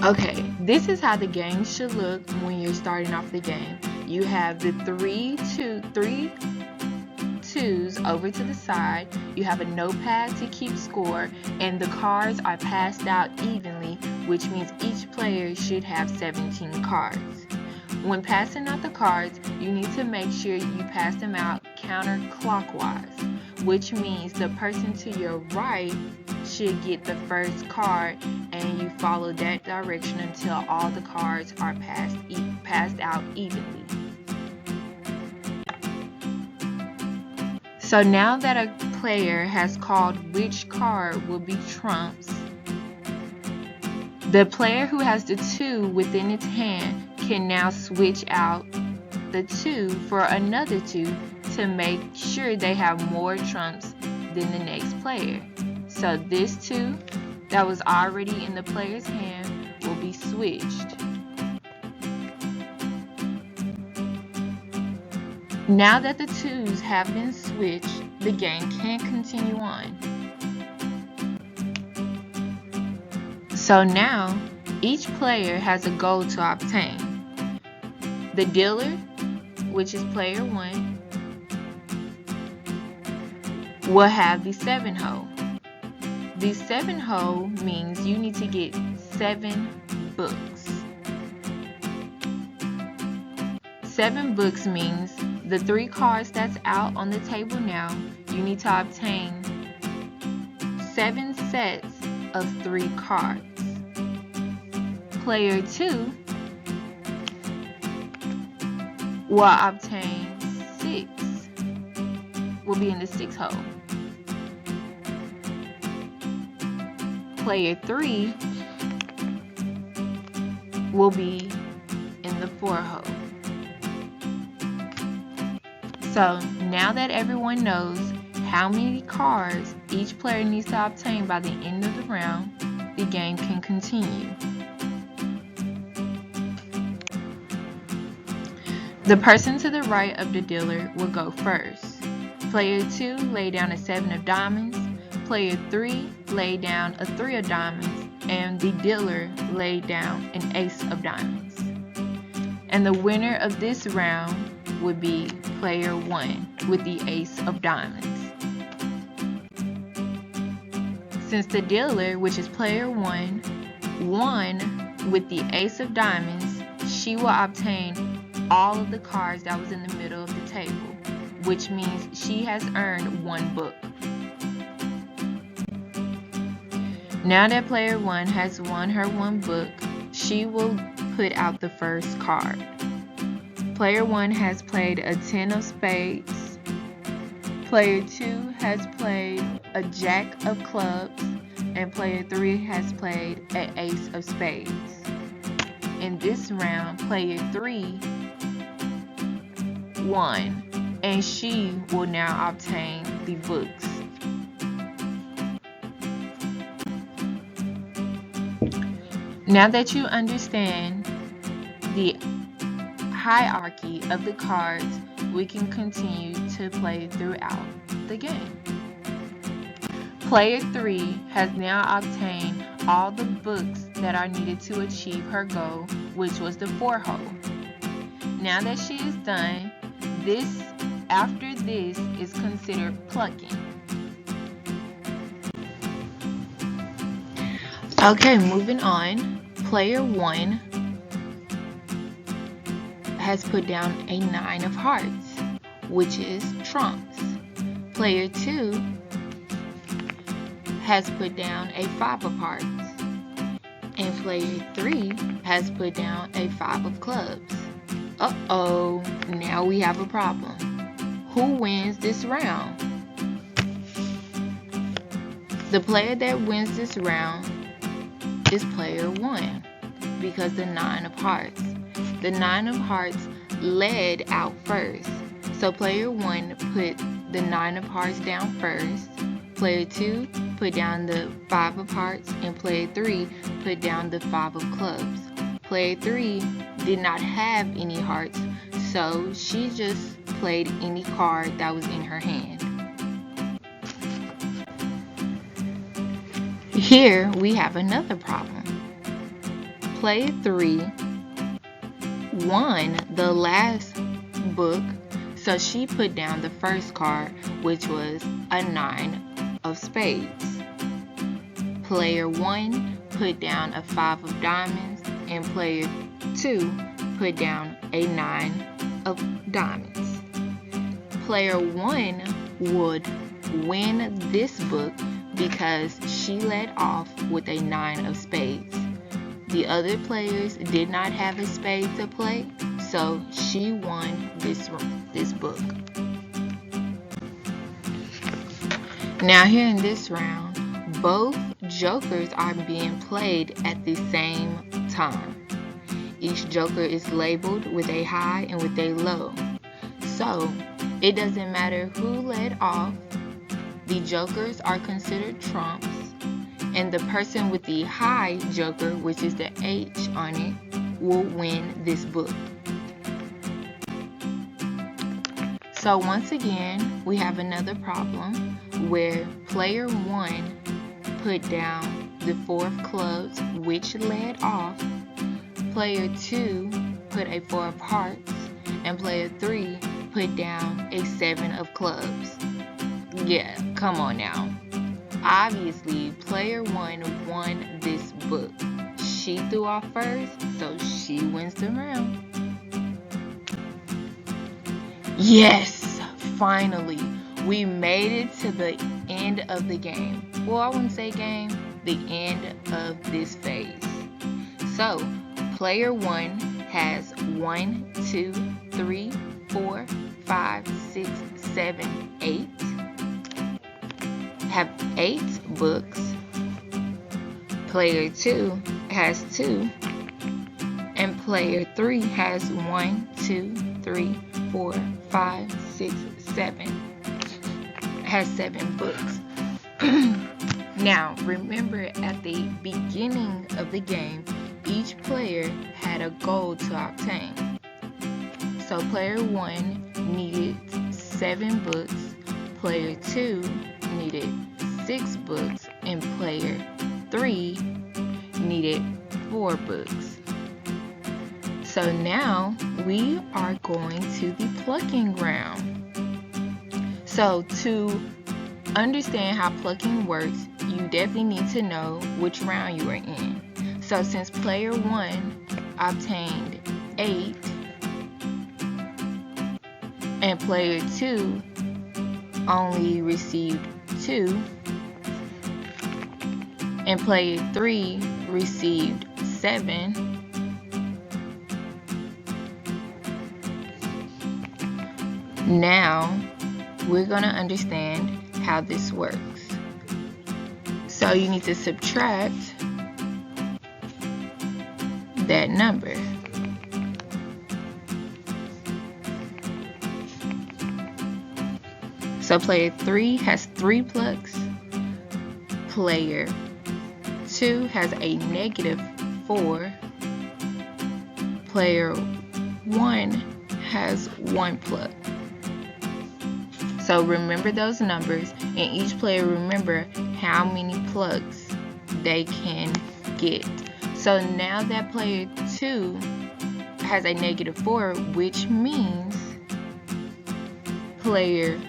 Okay, this is how the game should look when you're starting off the game. You have the three twos over to the side. You have a notepad to keep score, and the cards are passed out evenly, which means each player should have 17 cards. When passing out the cards, you need to make sure you pass them out counterclockwise, which means the person to your right should get the first card, and you follow that direction until all the cards are passed out evenly. So now that a player has called which card will be trumps, the player who has the 2 within its hand can now switch out the 2 for another 2 to make sure they have more trumps than the next player. So this 2 that was already in the player's hand will be switched. Now that the 2s have been switched, the game can continue on. So now, each player has a goal to obtain. The dealer, which is player 1, will have the 7-hole. The 7-hole means you need to get 7 books. 7 books means the 3 cards that's out on the table now, you need to obtain 7 sets of 3 cards. Player 2 will obtain 6, will be in the 6 hole. Player 3 will be in the 4 hole. So now that everyone knows how many cards each player needs to obtain by the end of the round, the game can continue. The person to the right of the dealer will go first. Player 2 lay down a 7 of diamonds, player 3 lay down a 3 of diamonds, and the dealer laid down an ace of diamonds. And the winner of this round would be player 1 with the ace of diamonds. Since the dealer, which is player 1, won with the ace of diamonds, she will obtain all of the cards that was in the middle of the table, which means she has earned 1 book. Now that player 1 has won her 1 book, she will put out the first card. Player 1 has played a 10 of spades. Player 2 has played a jack of clubs, and player 3 has played an ace of spades. In this round, player 3 won, and she will now obtain the books. Now that you understand the hierarchy of the cards, we can continue to play throughout the game. Player 3 has now obtained all the books that are needed to achieve her goal, which was the 4 hole. Now that she is done, after this is considered plucking. Okay, moving on. Player 1 has put down a 9 of hearts, which is trumps. Player 2 has put down a 5 of hearts, and player 3 has put down a 5 of clubs. Uh-oh, now we have a problem. Who wins this round? The player that wins this round is player 1, because the 9 of hearts. The 9 of hearts led out first. So player 1 put the 9 of hearts down first. Player 2 put down the 5 of hearts, and player 3 put down the 5 of clubs. Player 3 did not have any hearts, so she just played any card that was in her hand. Here we have another problem. player 3 won the last book, so she put down the first card, which was a 9 of spades. Player 1 put down a 5 of diamonds, and player 2 put down a 9 of diamonds. Player 1 would win this book because she led off with a 9 of spades. The other players did not have a spade to play, so she won this book. Now here in this round, both jokers are being played at the same time. Each joker is labeled with a high and with a low. So it doesn't matter who led off, the jokers are considered trumps, and the person with the high joker, which is the H on it, will win this book. So once again, we have another problem where player 1 put down the 4 of clubs, which led off. Player 2 put a 4 of hearts, and player 3 put down a 7 of clubs. Yeah, come on now. Obviously, player 1 won this book. She threw off first, so she wins the round. Yes, finally, we made it to the end of the game. Well, I wouldn't say game, the end of this phase. So, player 1 has 1, 2, 3, 4, 5, 6, 7, 8. Have 8 books. Player 2 has 2. And player 3 has 1, 2, 3, 4, 5, 6, 7. Has 7 books. Now, remember at the beginning of the game, each player had a goal to obtain. So player 1 needed 7 books, player 2 needed 6 books, and player 3 needed 4 books. So now we are going to the plucking round. So to understand how plucking works, you definitely need to know which round you are in. So since player 1 obtained 8 and player 2 only received 2 and player 3 received 7, now we're going to understand how this works. So you need to subtract that number. So player 3 has 3 plucks. Player 2 has a -4. Player 1 has 1 pluck. So remember those numbers, and each player remember how many plucks they can get. So now that player 2 has a -4, which means player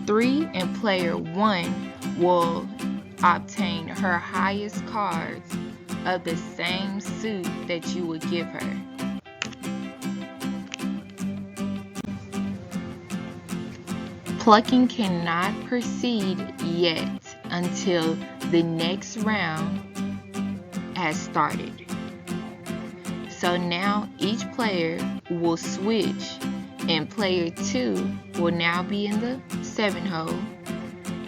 3 and player 1 will obtain her highest cards of the same suit that you would give her. Plucking cannot proceed yet until the next round has started. So now each player will switch, and player 2 will now be in the 7 hole.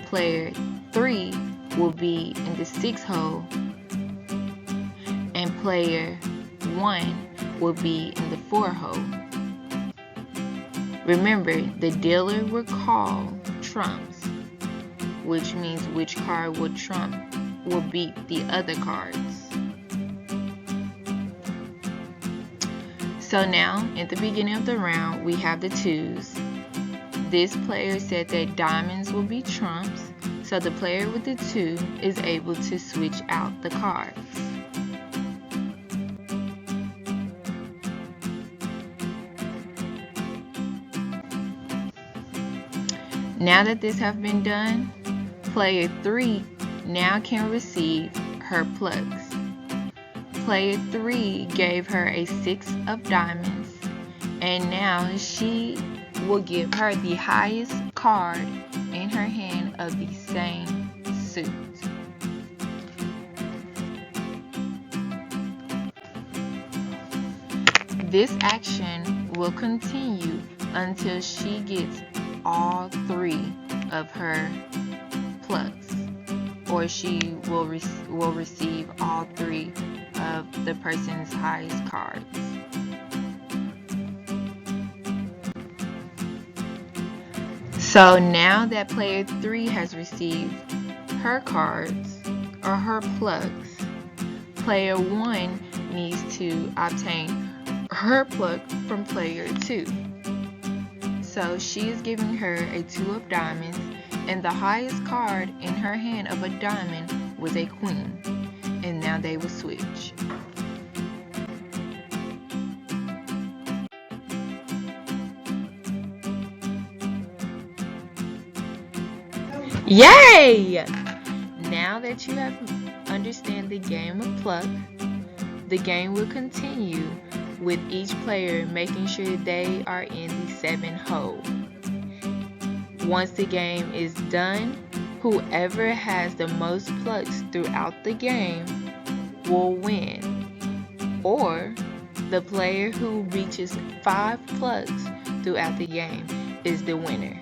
Player 3 will be in the 6 hole, and player 1 will be in the 4 hole. Remember, the dealer will call trumps, which means which card will beat the other cards. So now, at the beginning of the round, we have the 2s. This player said that diamonds will be trumps, so the player with the 2 is able to switch out the cards. Now that this has been done, player 3 now can receive her plucks. Player 3 gave her a 6 of diamonds, and now she will give her the highest card in her hand of the same suit. This action will continue until she gets all 3 of her plucks, or she will receive all 3 of the person's highest cards. So now that player 3 has received her cards or her plucks, player 1 needs to obtain her pluck from player 2. So she is giving her a 2 of diamonds, and the highest card in her hand of a diamond was a queen. And now they will switch. Yay! Now that you have understand the game of Pluck, the game will continue with each player making sure they are in the 7 hole. Once the game is done, whoever has the most plucks throughout the game will win, or the player who reaches 5 plucks throughout the game is the winner.